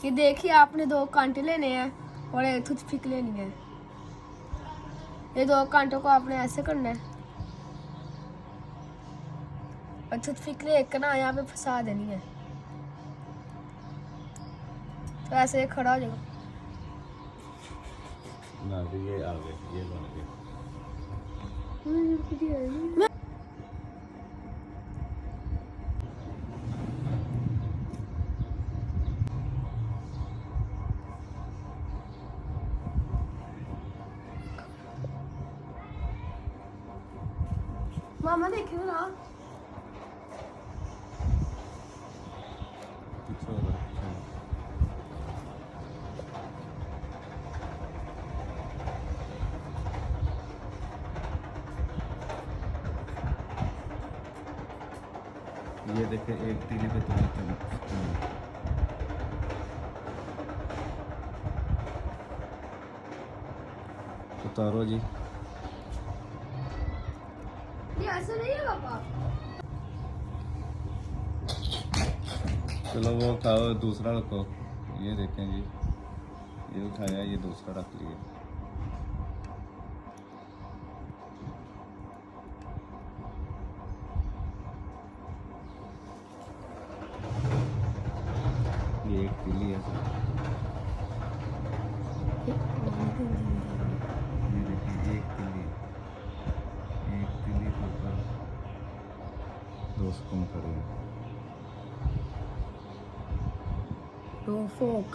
ये देखिए आपने 2 कांटे लेने हैं और एक टूथपिक लेनी है। ये 2 कांटों को आपने ऐसे करना है और टूथपिक लेकर ना यहाँ पे फंसा देनी है, तो ऐसे ये खड़ा हो जाएगा। ना भी ये आ गए, ये बन गए। मामा देखे ना पीछे हो रहा है, पीछे। ये देखे एक तीली पे तुम्हें उतारो जी। ये ऐसे नहीं है पापा। चलो वो उठाओ, दूसरा रखो। ये देखें जी, ये उठाया, ये दूसरा रख लिया। ये एक तीली है सर। ये देखिए एक तीली के ऊपर 2 स्पून खड़े हैं। फोक